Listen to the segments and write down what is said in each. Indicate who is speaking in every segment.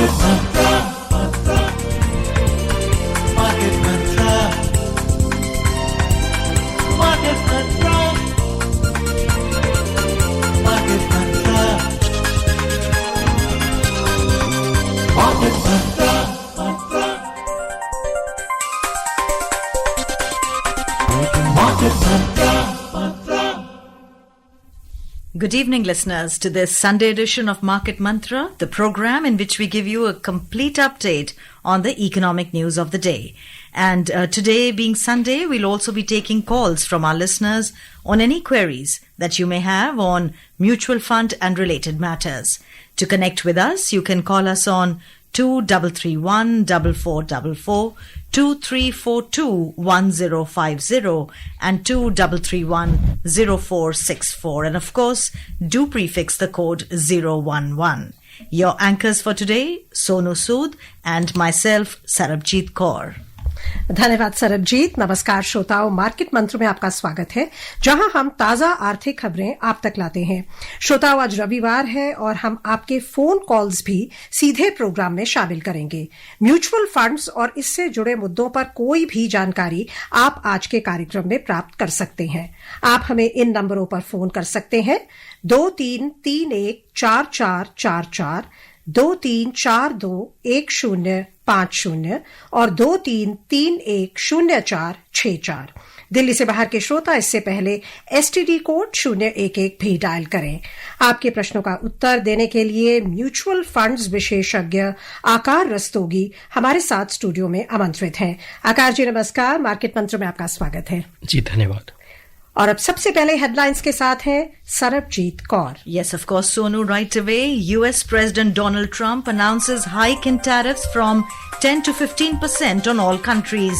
Speaker 1: Market Mantra. Market Mantra. Market Mantra. Market Mantra. Market Mantra. Market Mantra.
Speaker 2: Good evening, listeners, to this Sunday edition of Market Mantra, the program in which we give you a complete update on the economic news of the day. And today, being Sunday, we'll also be taking calls from our listeners on any queries that you may have on mutual fund and related matters. To connect with us, you can call us on 2331-4444, 2342-1050 and 2331-0464. And of course, do prefix the code 011. Your anchors for today, Sonu Sood and myself, Sarabjit Kaur.
Speaker 3: धन्यवाद सरबजीत। नमस्कार श्रोताओं, market मंत्र में आपका स्वागत है, जहां हम ताजा आर्थिक खबरें आप तक लाते हैं। श्रोताओं, आज रविवार है और हम आपके फोन कॉल्स भी सीधे प्रोग्राम में शामिल करेंगे। म्यूचुअल फंड्स और इससे जुड़े मुद्दों पर कोई भी जानकारी आप आज के कार्यक्रम में प्राप्त कर सकते हैं। आप हमें इन नंबरों पर फोन कर सकते हैं 23314444, 23421050 और 23310464। दिल्ली से बाहर के श्रोता इससे पहले एसटीडी कोड 011 भी डायल करें। आपके प्रश्नों का उत्तर देने के लिए म्यूचुअल फंड्स विशेषज्ञ आकार रस्तोगी हमारे साथ स्टूडियो में आमंत्रित हैं। आकार जी नमस्कार, मार्केट मंत्र में आपका स्वागत है।
Speaker 4: जी धन्यवाद।
Speaker 3: और अब सबसे पहले हेडलाइंस के साथ हैं Sarabjit Kaur.
Speaker 2: Yes, of course, Sonu, right away. US President Donald Trump announces hike in tariffs from 10 to 15% on all countries.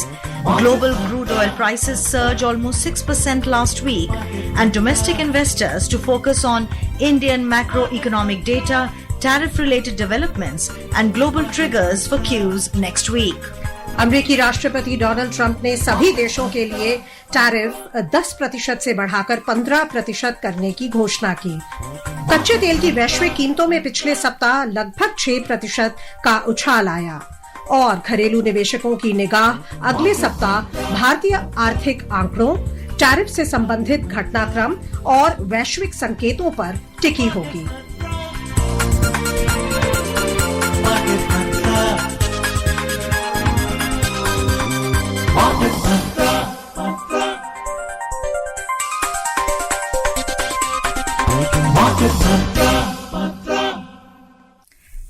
Speaker 2: Global crude oil prices surge almost 6% last week, and domestic investors to focus on Indian macroeconomic data, tariff-related developments, and global triggers for Qs next week.
Speaker 3: अमेरिकी राष्ट्रपति Donald Trump ने सभी देशों के लिए tariff 10% से बढ़ाकर 15% करने की घोषणा की। कच्चे तेल की वैश्विक कीमतों में पिछले सप्ताह लगभग 6% का उछाल आया और घरेलू निवेशकों की निगाह अगले सप्ताह भारतीय आर्थिक आंकड़ों, टैरिफ से संबंधित घटनाक्रम और वैश्विक संकेतों पर टिकी होगी।
Speaker 1: Market Mantra. Market Mantra.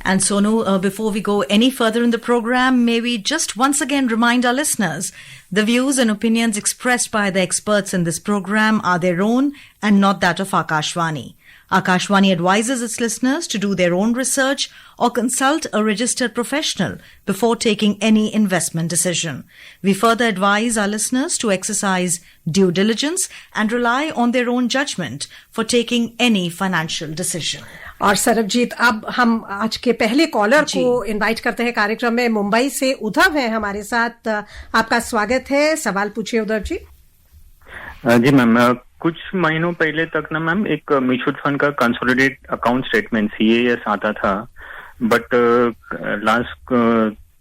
Speaker 2: And Sonu, before we go any further in the program, may we just once again remind our listeners, the views and opinions expressed by the experts in this program are their own and not that of Akashvani. Akashvani advises its listeners to do their own research or consult a registered professional before taking any investment decision. We further advise our listeners to exercise due diligence and rely on their own judgment for taking any financial decision.
Speaker 3: और सरबजीत, अब हम आज के पहले collar को invite करते हैं कार्यक्रम में। मुंबई से उद्धव है हमारे साथ, आपका स्वागत है। सवाल पूछिए उद्धव जी।
Speaker 5: जी मैम, कुछ महीनों पहले तक ना मैम एक म्यूचुअल फंड का कंसोलिडेट अकाउंट स्टेटमेंट CAS आता था, बट लास्ट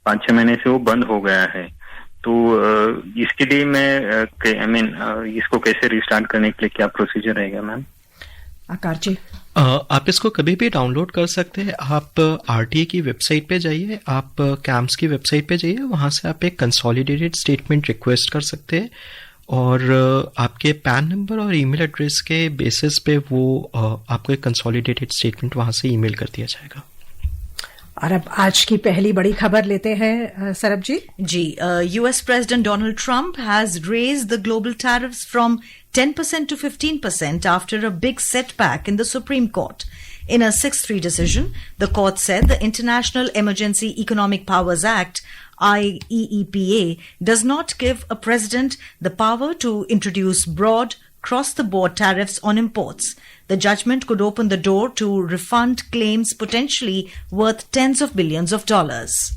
Speaker 5: 5-6 महीने से वो बंद हो गया है। तो इसके लिए मैं इसको कैसे रिस्टार्ट करने के लिए क्या प्रोसीजर रहेगा मैम?
Speaker 3: आकार जी,
Speaker 4: आप इसको कभी भी डाउनलोड कर सकते हैं। आप RTA की वेबसाइट पे जाइए, आप कैम्स की वेबसाइट पे जाइए, वहां से आप एक कंसोलिडेटेड स्टेटमेंट रिक्वेस्ट कर सकते हैं और आपके पैन नंबर और ईमेल एड्रेस के बेसिस पे वो आपको एक कंसोलिडेटेड स्टेटमेंट वहां से ईमेल कर दिया जाएगा।
Speaker 3: और अब आज की पहली बड़ी खबर लेते हैं सरबजीत
Speaker 2: जी। US President Donald Trump has raised the global tariffs from 10% to 15% after a big setback in the Supreme Court. In a 6-3 decision, the court said the International Emergency Economic Powers Act, IEEPA, does not give a president the power to introduce broad, cross-the-board tariffs on imports. The judgment could open the door to refund claims potentially worth tens of billions of dollars.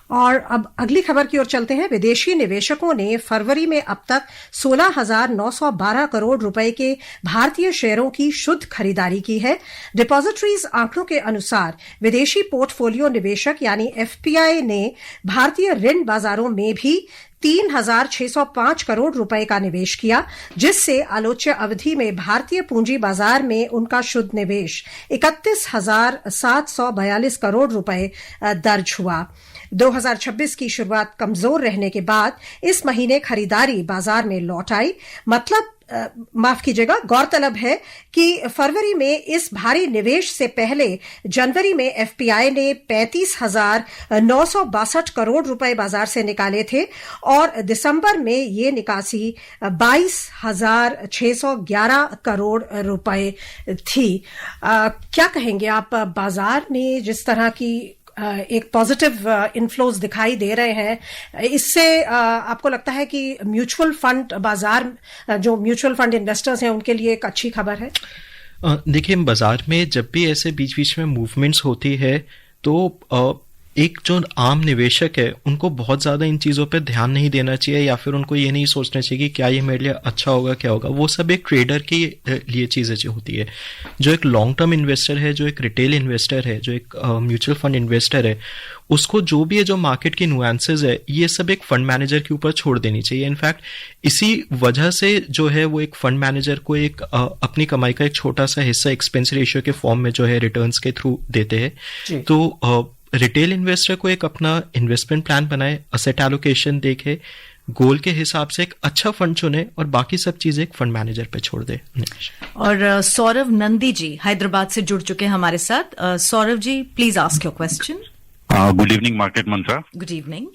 Speaker 3: और अब अगली खबर की ओर चलते हैं। विदेशी निवेशकों ने फरवरी में अब तक 16,912 करोड़ रुपए के भारतीय शेयरों की शुद्ध खरीदारी की है। डिपॉजिटरीज आंकड़ों के अनुसार विदेशी पोर्टफोलियो निवेशक यानी एफपीआई ने भारतीय ऋण बाजारों में भी 3,605 करोड़ रुपए का निवेश किया, जिससे आलोच्य अवधि में भारतीय पूंजी बाजार में उनका शुद्ध निवेश 31,742 करोड़ रुपए दर्ज हुआ। 2026 की शुरुआत कमजोर रहने के बाद इस महीने खरीदारी बाजार में लौट आई। माफ कीजिएगा, गौरतलब है कि फरवरी में इस भारी निवेश से पहले जनवरी में एफपीआई ने 35,962 करोड़ रुपए बाजार से निकाले थे और दिसंबर में ये निकासी 22,611 करोड़ रुपए थी। क्या कहेंगे आप, बाजार में जिस तरह की एक पॉजिटिव इनफ्लोज दिखाई दे रहे हैं, इससे आपको लगता है कि म्यूचुअल फंड बाजार, जो म्यूचुअल फंड इन्वेस्टर्स हैं, उनके लिए एक अच्छी खबर है?
Speaker 4: देखिए, बाजार में जब भी ऐसे बीच बीच में मूवमेंट्स होती है तो एक जो आम निवेशक है उनको बहुत ज़्यादा इन चीज़ों पे ध्यान नहीं देना चाहिए, या फिर उनको ये नहीं सोचना चाहिए कि क्या ये मेरे लिए अच्छा होगा, क्या होगा। वो सब एक ट्रेडर के लिए चीज़ें जो होती है। जो एक लॉन्ग टर्म इन्वेस्टर है, जो एक रिटेल इन्वेस्टर है, जो एक म्यूचुअल फंड इन्वेस्टर है, उसको जो भी है, जो मार्केट की नुआंसेस है, ये सब एक फंड मैनेजर के ऊपर छोड़ देनी चाहिए। इनफैक्ट इसी वजह से जो है वो एक फंड मैनेजर को एक अपनी कमाई का एक छोटा सा हिस्सा एक्सपेंस रेशियो के फॉर्म में जो है रिटर्न्स के थ्रू देते हैं। तो रिटेल इन्वेस्टर को एक अपना इन्वेस्टमेंट प्लान बनाए, असेट एलोकेशन देखे, गोल के हिसाब से एक अच्छा फंड चुने और बाकी सब चीजें एक फंड मैनेजर पे छोड़ दे।
Speaker 2: और सौरभ नंदी जी हैदराबाद से जुड़ चुके हैं हमारे साथ। Saurabh ji, please ask your question.
Speaker 6: Good evening Market Mantra.
Speaker 2: Good evening.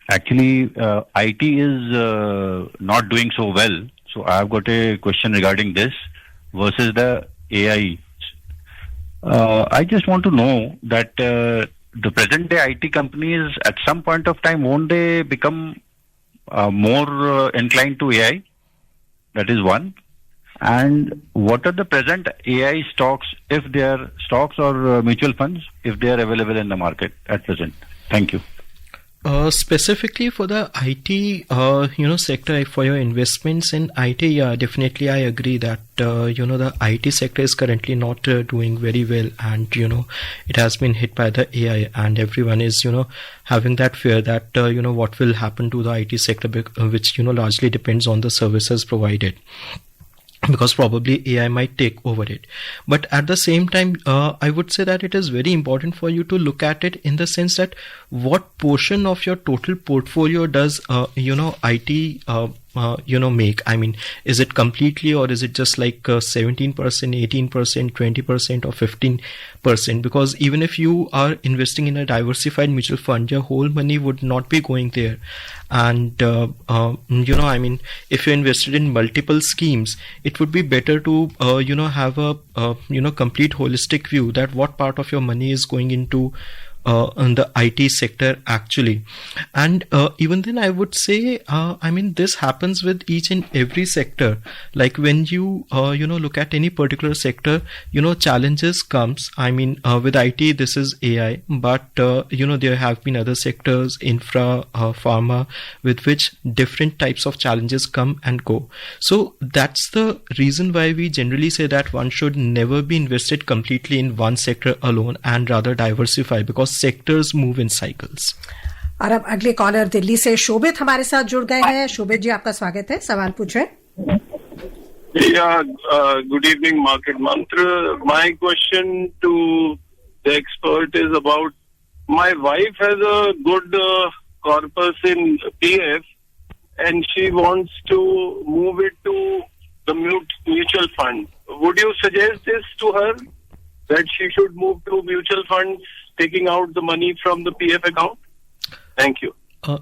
Speaker 6: Actually, IT is not doing so well, so I have got a question regarding this versus the AI. I just want to know that the present day IT companies at some point of time, won't they become more inclined to AI? That is one. And what are the present AI stocks, if they are stocks or mutual funds, if they are available in the market at present? Thank you.
Speaker 4: Specifically for the IT, sector, for your investments in IT, yeah, definitely I agree that, the IT sector is currently not doing very well, and, it has been hit by the AI, and everyone is, having that fear that, what will happen to the IT sector, which, largely depends on the services provided. Because probably AI might take over it. But at the same time, I would say that it is very important for you to look at it in the sense that what portion of your total portfolio does, IT, make? I mean, is it completely, or is it just like 17%, 18%, 20%, or 15%? Because even if you are investing in a diversified mutual fund, your whole money would not be going there. And, if you're invested in multiple schemes, it would be better to, have a, complete holistic view that what part of your money is going into in the IT sector actually. And even then I would say, this happens with each and every sector. Like when you, look at any particular sector, challenges comes. With IT, this is AI, but, there have been other sectors, infra, pharma, with which different types of challenges come and go. So that's the reason why we generally say that one should never be invested completely in one sector alone and rather diversify, because sectors move in cycles.
Speaker 3: और अब अगले collar Delhi से शोभित हमारे साथ जुड़ गए हैं। शोभित जी, आपका स्वागत है, सवाल पूछें।
Speaker 7: Good evening, Market Mantra. My question to the expert is about, my wife has a good corpus in PF and she wants to move it to the mutual fund. Would you suggest this to her, that she should move to mutual funds, taking out the money from the PF account? Thank you.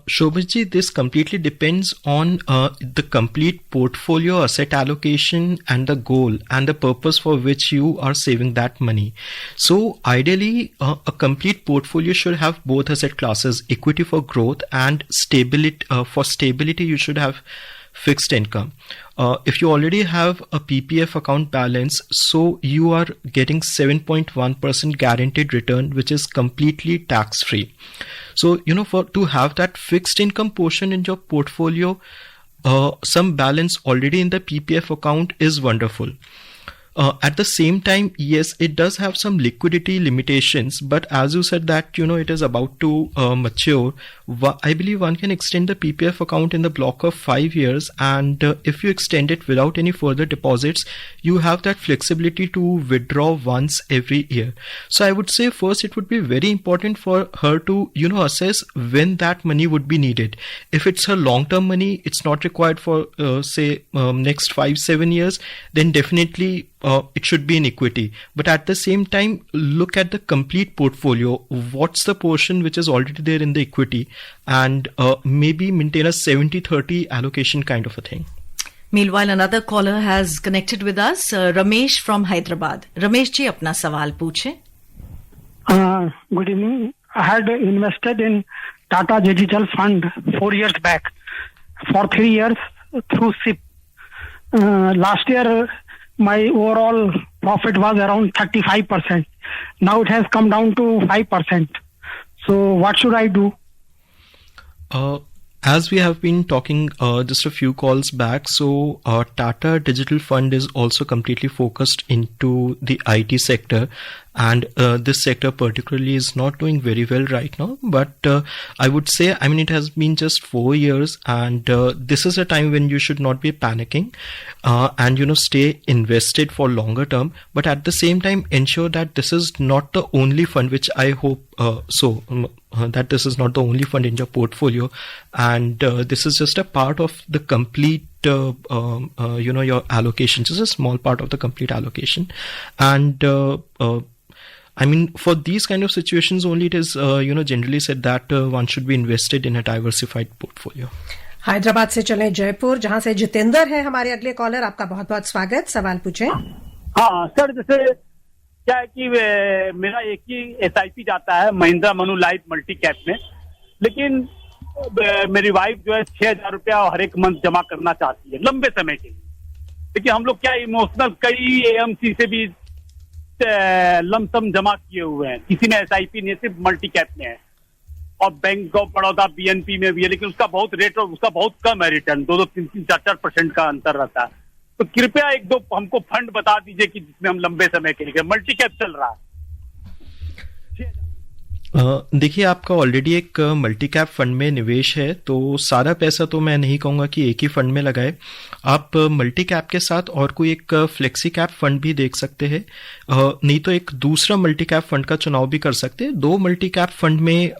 Speaker 4: Shobhitji, this completely depends on the complete portfolio asset allocation and the goal and the purpose for which you are saving that money. So ideally, a complete portfolio should have both asset classes, equity for growth and stability. For stability, you should have fixed income. If you already have a PPF account balance, so you are getting 7.1% guaranteed return, which is completely tax free. So, to have that fixed income portion in your portfolio, some balance already in the PPF account is wonderful. At the same time, yes, it does have some liquidity limitations, but as you said that, it is about to mature, I believe one can extend the PPF account in the block of 5 years, and if you extend it without any further deposits, you have that flexibility to withdraw once every year. So I would say first it would be very important for her to, assess when that money would be needed. If it's her long-term money, it's not required for, next 5-7 years, then definitely it should be in equity. But at the same time, look at the complete portfolio. What's the portion which is already there in the equity, and maybe maintain a 70-30 allocation kind of a thing.
Speaker 2: Meanwhile, another caller has connected with us, Ramesh from Hyderabad. Ramesh ji, अपना सवाल पूछे.
Speaker 8: Good evening. I had invested in Tata Digital Fund 4 years back for 3 years through SIP. Last year, my overall profit was around 35%. Now it has come down to 5%. So what should I do?
Speaker 4: As we have been talking just a few calls back, so Tata Digital Fund is also completely focused into the IT sector, and this sector particularly is not doing very well right now. But I would say, it has been just 4 years, and this is a time when you should not be panicking and stay invested for longer term. But at the same time, ensure that this is not the only fund, which I hope that this is not the only fund in your portfolio, and this is just a part of the complete your allocation, just a small part of the complete allocation. And for these kind of situations only, it is generally said that one should be invested in a diversified portfolio.
Speaker 3: Hyderabad से चले जयपुर, जहां से जितेंद्र है हमारे अगले collar. आपका बहुत बहुत स्वागत. सवाल पूछें.
Speaker 9: हाँ सर, जैसे क्या है कि मेरा एक ही SIP जाता है Mahindra Manu life multi cap में, लेकिन मेरी वाइफ जो है 6,000 रुपया हर एक मंथ जमा करना चाहती है लंबे समय के लिए. लेकिन हम लोग क्या इमोशनल कई AMC से भी लमसम जमा किए हुए हैं. किसी में SIP नहीं, सिर्फ मल्टी कैप में है, और बैंक ऑफ बड़ौदा BNP में भी है, लेकिन उसका बहुत रेट और उसका बहुत कम है रिटर्न. 2-3-4% का अंतर रहता है. तो कृपया 1-2 हमको फंड बता दीजिए कि जिसमें हम लंबे समय के लिए, मल्टी कैप चल रहा है.
Speaker 4: देखिए, आपका ऑलरेडी एक मल्टी कैप फंड में निवेश है, तो सारा पैसा तो मैं नहीं कहूंगा कि एक ही फंड में लगाए. आप मल्टी कैप के साथ और कोई एक फ्लेक्सी कैप फंड भी देख सकते हैं, नहीं तो एक दूसरा मल्टी कैप फंड का चुनाव भी कर सकते हैं. 2 मल्टी कैप फंड में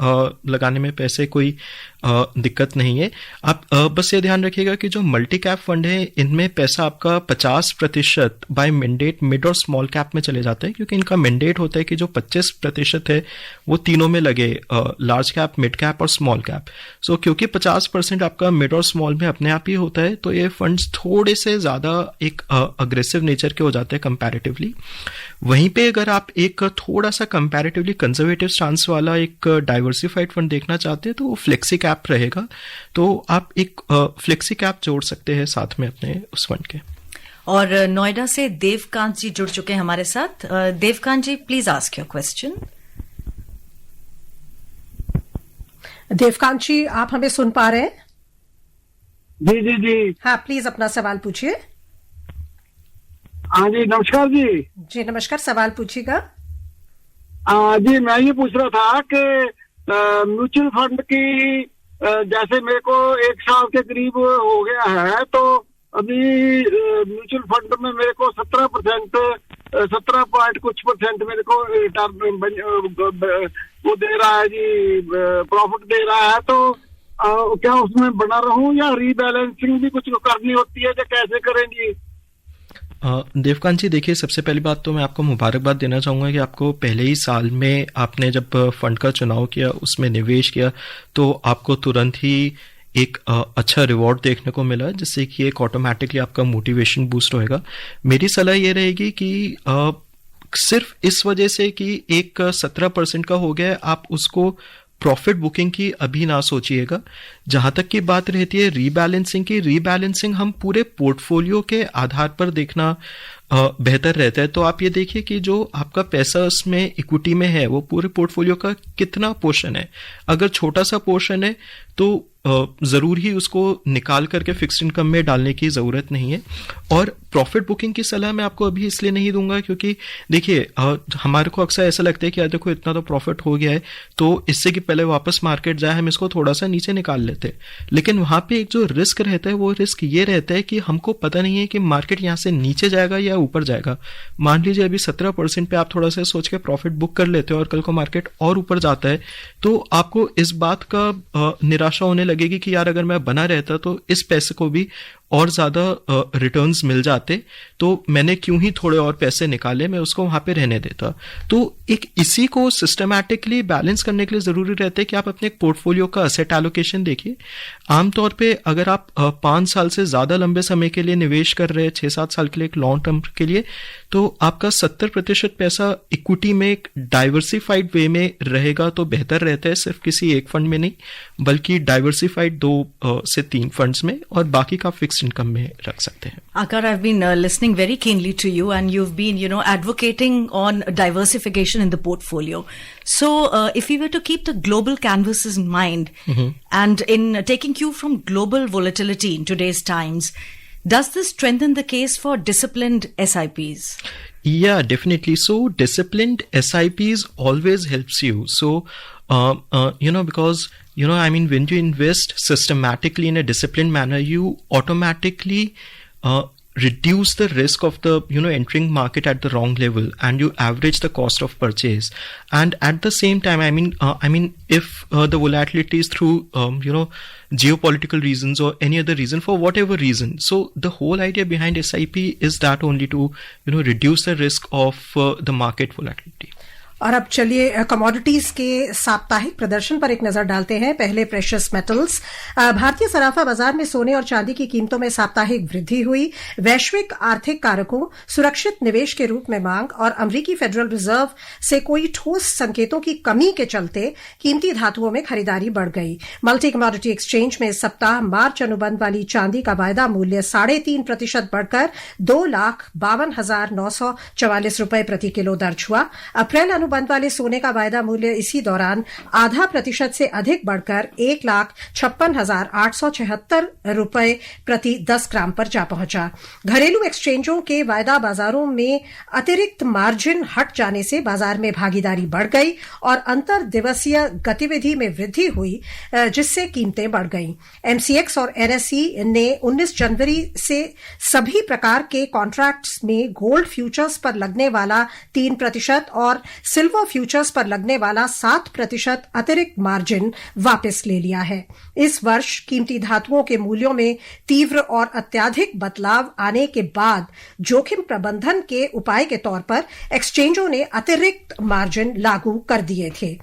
Speaker 4: लगाने में पैसे कोई दिक्कत नहीं है. आप बस ये ध्यान रखिएगा कि जो मल्टी कैप फंड है, इनमें पैसा आपका 50% बाय मैंडेट मिड और स्मॉल कैप में चले जाता है, क्योंकि इनका मैंडेट होता है कि जो 25% है वो तीनों में लगे, लार्ज कैप, मिड कैप और स्मॉल कैप. सो क्योंकि 50% आपका मिड और स्मॉल में अपने आप ही होता है, तो ये फंड्स थोड़े से ज्यादा एक अग्रेसिव नेचर के हो जाते हैं कंपैरेटिवली. वहीं पे अगर आप एक थोड़ा सा कंपैरेटिवली कंजर्वेटिव स्टांस वाला एक डाइवर्सिफाइड फंड देखना चाहते हैं, तो वो फ्लेक्सी कैप रहेगा. तो आप एक फ्लेक्सी कैप जोड़ सकते हैं साथ में अपने उस फंड के.
Speaker 2: और नोएडा से देवकांत जी जुड़ चुके हैं हमारे साथ. Devkant ji, please ask your question.
Speaker 3: Devkant ji, आप हमें सुन पा रहे हैं?
Speaker 8: जी जी जी.
Speaker 3: हाँ, प्लीज अपना सवाल पूछिए.
Speaker 8: हाँ जी, नमस्कार जी.
Speaker 3: जी नमस्कार, सवाल पूछिएगा.
Speaker 8: जी, मैं ये पूछ रहा था कि म्यूचुअल फंड की जैसे मेरे को 1 साल के करीब हो गया है, तो अभी म्यूचुअल फंड में मेरे को 17 पॉइंट कुछ % मेरे को रिटर्न वो दे रहा है जी, प्रॉफिट दे रहा है. तो क्या उसमें बना रहूं या रीबैलेंसिंग भी कुछ करनी होती है, या कैसे करें जी?
Speaker 4: देवकांत जी, देखिए, सबसे पहली बात तो मैं आपको मुबारकबाद देना चाहूंगा कि आपको पहले ही साल में आपने जब फंड का चुनाव किया, उसमें निवेश किया, तो आपको तुरंत ही एक अच्छा रिवॉर्ड देखने को मिला, जिससे कि एक ऑटोमेटिकली आपका मोटिवेशन बूस्ट होएगा. मेरी सलाह ये रहेगी कि सिर्फ इस वजह से कि एक 17% का हो गया, आप उसको प्रॉफिट बुकिंग की अभी ना सोचिएगा। जहां तक की बात रहती है रीबैलेंसिंग की, रीबैलेंसिंग हम पूरे पोर्टफोलियो के आधार पर देखना बेहतर रहता है। तो आप ये देखिए कि जो आपका पैसा उसमें इक्विटी में है वो पूरे पोर्टफोलियो का कितना पोर्शन है। अगर छोटा सा पोर्शन है तो जरूर ही उसको निकाल करके फिक्स्ड इनकम में डालने की जरूरत नहीं है। और प्रॉफिट बुकिंग की सलाह मैं आपको अभी इसलिए नहीं दूंगा क्योंकि देखिए हमारे को अक्सर ऐसा लगता है कि यार देखो इतना तो प्रॉफिट हो गया है तो इससे कि पहले वापस मार्केट जाए हम इसको थोड़ा सा नीचे निकाल लेते हैं। लेकिन वहां पे एक जो रिस्क रहता है वो रिस्क ये रहता है कि हमको पता नहीं है कि मार्केट यहाँ से नीचे जाएगा या ऊपर जाएगा। मान लीजिए अभी 17% पे आप थोड़ा सा सोच के प्रॉफिट बुक कर लेते हो और कल को मार्केट और ऊपर जाता है तो आपको इस बात का निराशा होने लगेगी कि यार अगर मैं बना रहता तो इस पैसे को भी और ज्यादा रिटर्न्स मिल जाते तो मैंने क्यों ही थोड़े और पैसे निकाले, मैं उसको वहां पे रहने देता। तो एक इसी को सिस्टमैटिकली बैलेंस करने के लिए जरूरी रहता है कि आप अपने पोर्टफोलियो का असेट एलोकेशन देखिए। आमतौर पे अगर आप 5 साल से ज्यादा लंबे समय के लिए निवेश कर रहे हैं, 6-7 साल के लिए, एक लॉन्ग टर्म के लिए, तो आपका 70% पैसा इक्विटी में एक डाइवर्सिफाइड वे में रहेगा तो बेहतर रहता है। सिर्फ किसी एक फंड में नहीं बल्कि डाइवर्सिफाइड 2 से 3 फंड्स में और बाकी का फिक्स इनकम में रख सकते हैं।
Speaker 2: Akar, I've been listening very keenly to you and you've been, advocating on diversification in the portfolio. So, if we were to keep the global canvases in mind and in taking cue from global volatility in today's times, does this strengthen the case for disciplined SIPs?
Speaker 4: Yeah, definitely. So disciplined SIPs always helps you. So, because, I mean, when you invest systematically in a disciplined manner, you automatically reduce the risk of the, entering market at the wrong level and you average the cost of purchase. And at the same time, I mean, if the volatility is through, geopolitical reasons or any other reason, for whatever reason. So the whole idea behind SIP is that only to, reduce the risk of the market volatility.
Speaker 3: और अब चलिए commodities के साप्ताहिक प्रदर्शन पर एक नजर डालते हैं। पहले प्रेशियस मेटल्स। भारतीय सराफा बाजार में सोने और चांदी की कीमतों में साप्ताहिक वृद्धि हुई। वैश्विक आर्थिक कारकों, सुरक्षित निवेश के रूप में मांग और अमेरिकी फेडरल रिजर्व से कोई ठोस संकेतों की कमी के चलते कीमती धातुओं में खरीदारी बढ़ गई। मल्टी कमोडिटी एक्सचेंज में इस सप्ताह मार्च अनुबंध वाली चांदी का वायदा मूल्य 3.5% बढ़कर 2,52,944 रुपए प्रति किलो दर्ज हुआ। अप्रैल बंद वाले सोने का वायदा मूल्य इसी दौरान 0.5% से अधिक बढ़कर 1,56,876 रुपए प्रति 10 ग्राम पर जा पहुंचा। घरेलू एक्सचेंजों के वायदा बाजारों में अतिरिक्त मार्जिन हट जाने से बाजार में भागीदारी बढ़ गई और अंतर दिवसीय गतिविधि में वृद्धि हुई, जिससे कीमतें बढ़ गईं। एमसीएक्स और एनएसई ने 19 जनवरी से सभी प्रकार के कॉन्ट्रैक्ट्स में गोल्ड फ्यूचर्स पर लगने वाला 3% और सिल्वर फ्यूचर्स पर लगने वाला 7% अतिरिक्त मार्जिन वापस ले लिया है। इस वर्ष कीमती धातुओं के मूल्यों में तीव्र और अत्यधिक बदलाव आने के बाद जोखिम प्रबंधन के उपाय के तौर पर एक्सचेंजों ने अतिरिक्त मार्जिन लागू कर दिए थे।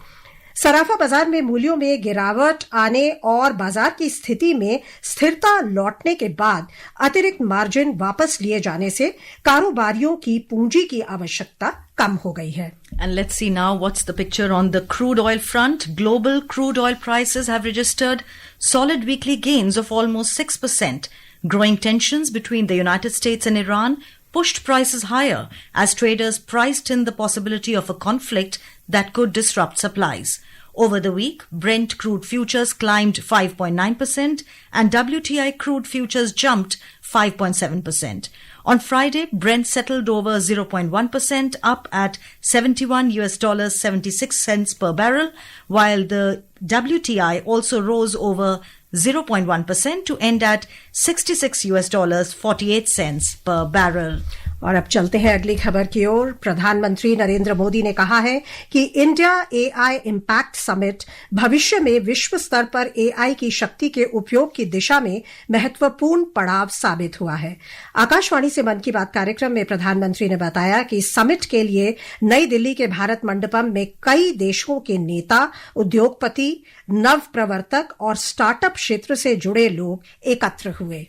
Speaker 3: सराफा बाजार में मूल्यों में गिरावट आने और बाजार की स्थिति में स्थिरता लौटने के बाद अतिरिक्त मार्जिन वापस लिए जाने से कारोबारियों की पूंजी की आवश्यकता कम हो गई है।
Speaker 2: And let's see now what's the picture on the crude oil front. Global crude oil prices have registered solid weekly gains of almost 6%. Growing tensions between the United States and Iran pushed prices higher as traders priced in the possibility of a conflict that could disrupt supplies. Over the week, Brent crude futures climbed 5.9% and WTI crude futures jumped 5.7%. On Friday, Brent settled over 0.1% up at $71.76 per barrel, while the WTI also rose over 0.1% to end at $66.48 per barrel.
Speaker 3: और अब चलते हैं अगली खबर की ओर। प्रधानमंत्री नरेंद्र मोदी ने कहा है कि इंडिया एआई इम्पैक्ट समिट भविष्य में विश्व स्तर पर एआई की शक्ति के उपयोग की दिशा में महत्वपूर्ण पड़ाव साबित हुआ है। आकाशवाणी से मन की बात कार्यक्रम में प्रधानमंत्री ने बताया कि समिट के लिए नई दिल्ली के भारत मंडपम में कई देशों के नेता, उद्योगपति, नव प्रवर्तक और स्टार्टअप क्षेत्र से जुड़े लोग एकत्र हुए।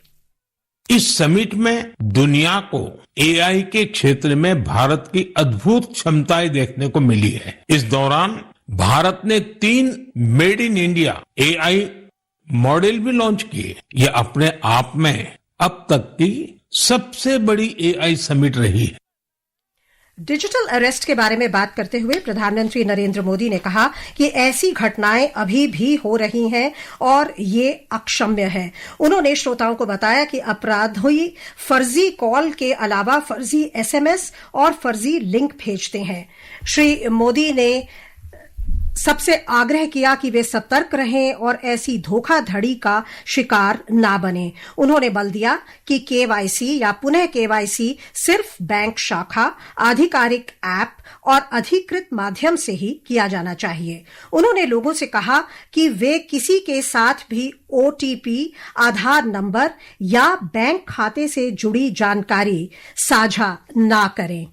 Speaker 10: इस समिट में दुनिया को एआई के क्षेत्र में भारत की अद्भुत क्षमताएं देखने को मिली है। इस दौरान भारत ने 3 made in India AI model भी लॉन्च किए। ये अपने आप में अब तक की सबसे बड़ी एआई समिट रही है।
Speaker 3: डिजिटल अरेस्ट के बारे में बात करते हुए प्रधानमंत्री नरेंद्र मोदी ने कहा कि ऐसी घटनाएं अभी भी हो रही हैं और ये अक्षम्य है। उन्होंने श्रोताओं को बताया कि अपराधी फर्जी कॉल के अलावा फर्जी एसएमएस और फर्जी लिंक भेजते हैं। श्री मोदी ने सबसे आग्रह किया कि वे सतर्क रहें और ऐसी धोखाधड़ी का शिकार ना बने। उन्होंने बल दिया कि केवाईसी या पुनः केवाईसी सिर्फ बैंक शाखा, आधिकारिक ऐप और अधिकृत माध्यम से ही किया जाना चाहिए। उन्होंने लोगों से कहा कि वे किसी के साथ भी ओटीपी, आधार नंबर या बैंक खाते से जुड़ी जानकारी साझा ना करें।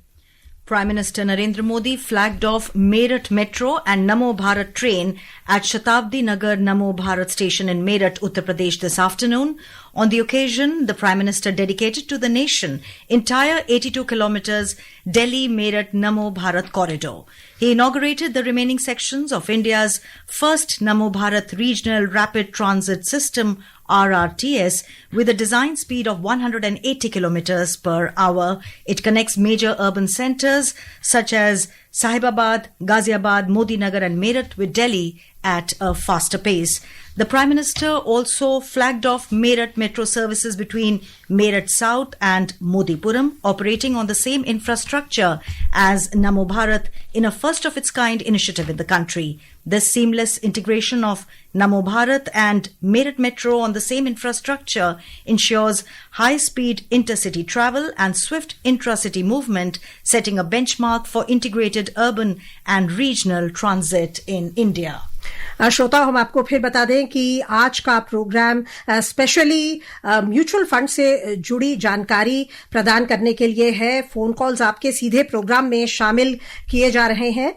Speaker 2: Prime Minister Narendra Modi flagged off Meerut Metro and Namo Bharat train at Shatabdi Nagar Namo Bharat station in Meerut, Uttar Pradesh this afternoon. On the occasion, the Prime Minister dedicated to the nation entire 82 kilometers Delhi-Meerut Namo Bharat corridor. He inaugurated the remaining sections of India's first Namo Bharat Regional Rapid Transit System RRTS with a design speed of 180 kilometers per hour. It connects major urban centers such as Sahibabad, Ghaziabad, Modi Nagar and Meerut with Delhi at a faster pace. The Prime Minister also flagged off Meerut metro services between Meerut South and Modipuram, operating on the same infrastructure as Namo Bharat in a first-of-its-kind initiative in the country. This seamless integration of Namo Bharat and Meerut Metro on the same infrastructure ensures high-speed intercity travel and swift intra-city movement, setting a benchmark for integrated urban and regional transit in India.
Speaker 3: श्रोता, हम आपको फिर बता दें कि आज का programme specially mutual fund से जुड़ी जानकारी प्रदान करने के लिए है। फोन कॉल्स आपके सीधे प्रोग्राम में शामिल किए जा रहे हैं।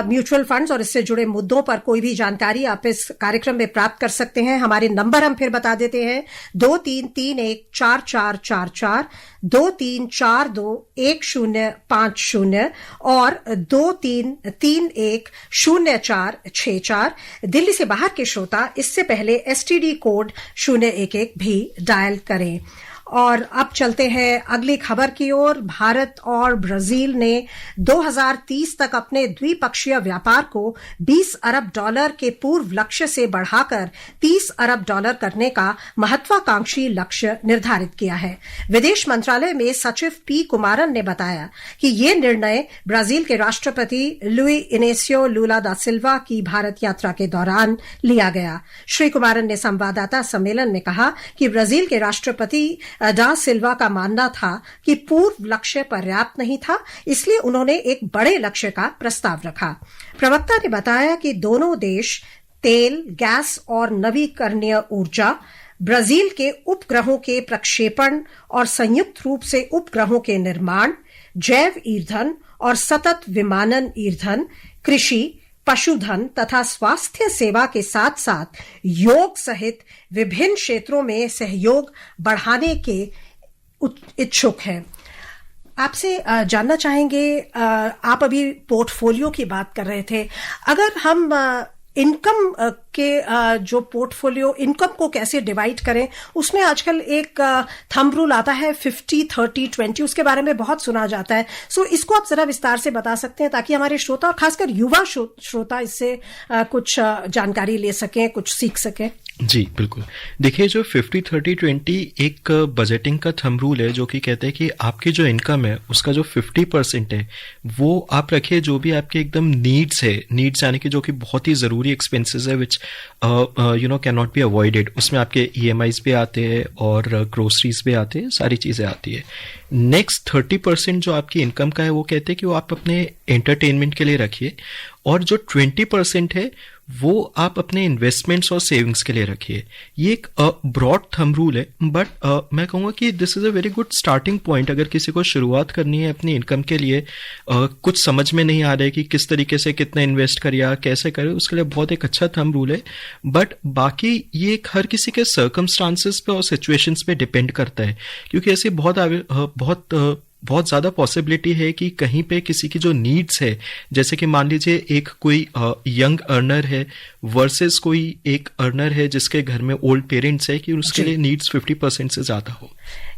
Speaker 3: म्यूचुअल फंड्स और इससे जुड़े मुद्दों पर कोई भी जानकारी आप इस कार्यक्रम में प्राप्त कर सकते हैं। हमारे नंबर हम फिर बता देते हैं 23314444, 23421050 और 23310464। दिल्ली से बाहर के श्रोता इससे पहले एसटीडी कोड 011 भी डायल करें। और अब चलते हैं अगली खबर की ओर। भारत और ब्राजील ने 2030 तक अपने द्विपक्षीय व्यापार को $20 अरब के पूर्व लक्ष्य से बढ़ाकर $30 अरब करने का महत्वाकांक्षी लक्ष्य निर्धारित किया है। विदेश मंत्रालय में सचिव पी कुमारन ने बताया कि ये निर्णय ब्राजील के राष्ट्रपति लुई इनेसियो लुला दा सिल्वा की भारत यात्रा के दौरान लिया गया। श्री कुमारन ने संवाददाता सम्मेलन में कहा कि ब्राजील के राष्ट्रपति डा सिल्वा का मानना था कि पूर्व लक्ष्य पर्याप्त नहीं था, इसलिए उन्होंने एक बड़े लक्ष्य का प्रस्ताव रखा। प्रवक्ता ने बताया कि दोनों देश तेल, गैस और नवीकरणीय ऊर्जा, ब्राजील के उपग्रहों के प्रक्षेपण और संयुक्त रूप से उपग्रहों के निर्माण, जैव ईंधन और सतत विमानन ईंधन, कृषि, पशुधन तथा स्वास्थ्य सेवा के साथ साथ योग सहित विभिन्न क्षेत्रों में सहयोग बढ़ाने के इच्छुक हैं। आपसे जानना चाहेंगे, आप अभी पोर्टफोलियो की बात कर रहे थे। अगर हम इनकम के जो पोर्टफोलियो इनकम को कैसे डिवाइड करें, उसमें आजकल एक थंब रूल आता है 50-30-20, उसके बारे में बहुत सुना जाता है। सो इसको आप जरा विस्तार से बता सकते हैं ताकि हमारे श्रोता और खासकर युवा श्रोता इससे कुछ जानकारी ले सकें, कुछ सीख सकें।
Speaker 4: जी बिल्कुल। देखिए, जो 50-30-20 एक बजटिंग का थंब रूल है जो कि कहते हैं कि आपकी जो इनकम है उसका जो 50% है वो आप रखिए जो भी आपके एकदम नीड्स है, नीड्स यानी कि जो कि बहुत ही ज़रूरी एक्सपेंसेस है which can not be avoided. उसमें आपके EMIs भी आते हैं और ग्रोसरीज भी आते हैं, सारी चीज़ें आती है। नेक्स्ट 30% जो आपकी इनकम का है वो कहते हैं कि वो आप अपने एंटरटेनमेंट के लिए रखिए, और जो 20% है वो आप अपने इन्वेस्टमेंट्स और सेविंग्स के लिए रखिए। ये एक ब्रॉड थंब रूल है, बट मैं कहूँगा कि this is a very good starting point. अगर किसी को शुरुआत करनी है अपनी इनकम के लिए, कुछ समझ में नहीं आ रहा है कि किस तरीके से कितना इन्वेस्ट करे या कैसे करे, उसके लिए बहुत एक अच्छा थंब रूल है। बट बाकी ये हर किसी के सर्कमस्टांसेस पे और सिचुएशंस पे डिपेंड करता है, क्योंकि ऐसी बहुत बहुत ज़्यादा पॉसिबिलिटी है कि कहीं पे किसी की जो नीड्स है, जैसे कि मान लीजिए एक कोई यंग अर्नर है वर्सेस कोई एक अर्नर है जिसके घर में ओल्ड पेरेंट्स है, कि उसके लिए नीड्स 50% से ज़्यादा हो।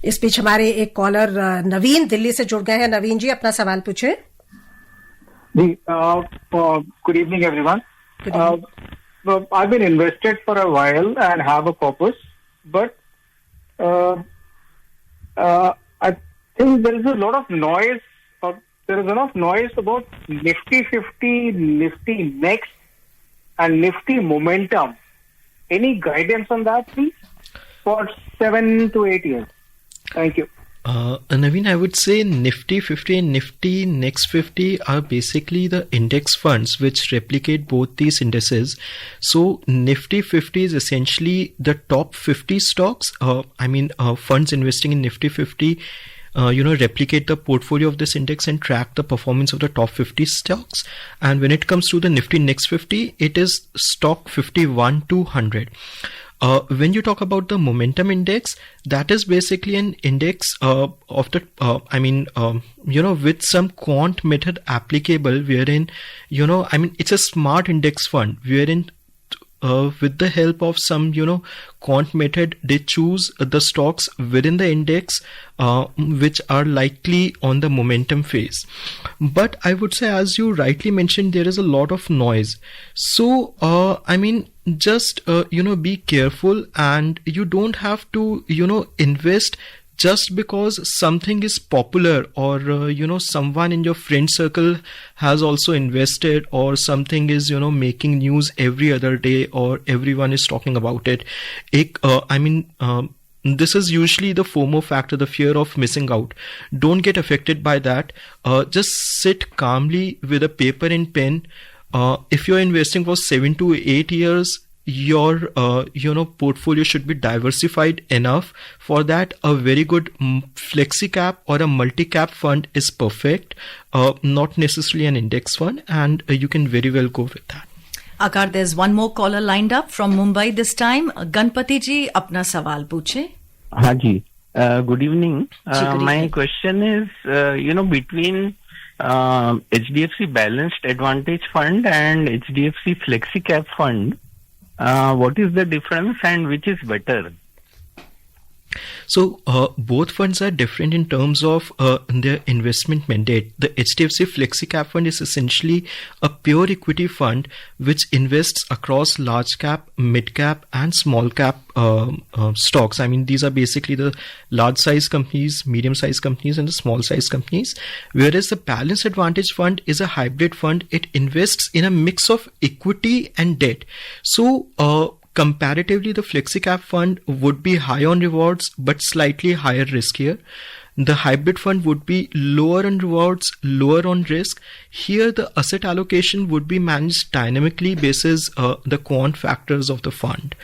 Speaker 3: इस बीच हमारे एक कॉलर नवीन दिल्ली से जुड़ गए हैं। नवीन जी, अपना सवाल पूछे।
Speaker 11: जी, good evening everyone. I've been invested for a while and have a purpose, but I think there is a lot of noise. There is enough noise about Nifty 50, Nifty Next, and Nifty Momentum. Any guidance on that, please, for 7 to 8 years? Thank you.
Speaker 4: Naveen, I would say Nifty 50 and Nifty Next 50 are basically the index funds which replicate both these indices. So Nifty 50 is essentially the top 50 stocks. Funds investing in Nifty 50 replicate the portfolio of this index and track the performance of the top 50 stocks. And when it comes to the Nifty Next 50, it is stock 51 to 100. When you talk about the momentum index, that is basically an index of the, with some quant method applicable, wherein, it's a smart index fund, wherein with the help of some, quant method, they choose the stocks within the index which are likely on the momentum phase. But I would say, as you rightly mentioned, there is a lot of noise. So, just, be careful, and you don't have to, invest just because something is popular, or someone in your friend circle has also invested, or something is making news every other day, or everyone is talking about it. This is usually the FOMO factor, the fear of missing out. Don't get affected by that. Just sit calmly with a paper and pen. If you're investing for 7 to 8 years, your portfolio should be diversified enough. For that, a very good flexi cap or a multi cap fund is perfect, not necessarily an index fund, and you can very well go with that.
Speaker 2: Akar, there's one more caller lined up from Mumbai this time. Ganpati ji, apna sawal पूछे.
Speaker 12: हाँ जी, good evening. My question is, between HDFC Balanced Advantage Fund and HDFC Flexi Cap Fund, what is the difference and which is better?
Speaker 4: So both funds are different in terms of their investment mandate. The HDFC Flexi Cap Fund is essentially a pure equity fund which invests across large cap, mid cap and small cap stocks. These are basically the large size companies, medium size companies and the small size companies. Whereas the Balanced Advantage Fund is a hybrid fund. It invests in a mix of equity and debt. So comparatively, the FlexiCap fund would be high on rewards but slightly higher risk here. The hybrid fund would be lower on rewards, lower on risk. Here, the asset allocation would be managed dynamically basis the quant factors of the fund.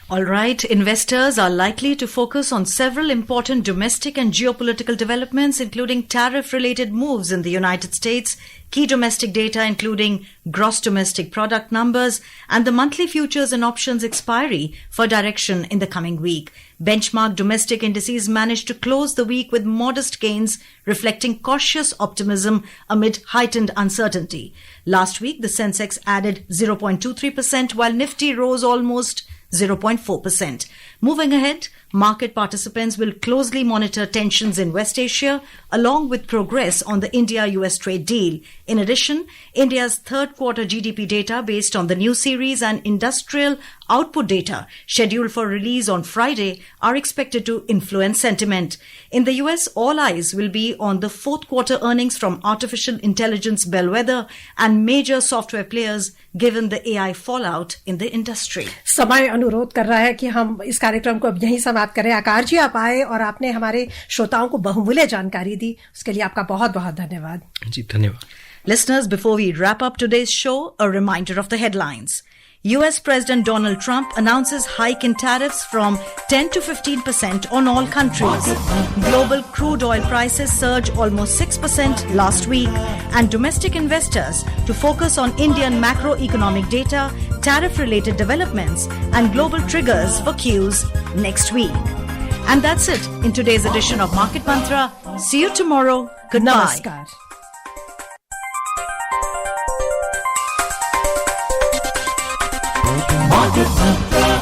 Speaker 2: All right, investors are likely to focus on several important domestic and geopolitical developments, including tariff-related moves in the United States, key domestic data including gross domestic product numbers, and the monthly futures and options expiry for direction in the coming week. Benchmark domestic indices managed to close the week with modest gains, reflecting cautious optimism amid heightened uncertainty. Last week, the Sensex added 0.23%, while Nifty rose almost 0.4%. Moving ahead, market participants will closely monitor tensions in West Asia along with progress on the India-US trade deal. In addition, India's third quarter GDP data based on the new series and industrial output data scheduled for release on Friday are expected to influence sentiment. In the US, all eyes will be on the fourth quarter earnings from artificial intelligence bellwether and major software players given the AI fallout in the industry.
Speaker 3: समय अनुरोध कर रहा है कि हम इस कार्यक्रम को अब यहीं समाप्त करें। आकार जी, आप आए और आपने हमारे श्रोताओं को बहुमूल्य जानकारी दी, उसके लिए आपका बहुत बहुत धन्यवाद।
Speaker 4: जी, धन्यवाद।
Speaker 2: Listeners, before we wrap up today's show, a reminder of the headlines. US President Donald Trump announces hike in tariffs from 10 to 15% on all countries. Global crude oil prices surge almost 6% last week, and domestic investors to focus on Indian macroeconomic data, tariff-related developments, and global triggers for cues next week. And that's it in today's edition of Market Mantra. See you tomorrow. Goodbye.
Speaker 3: नमस्कार.
Speaker 1: Market Mantra.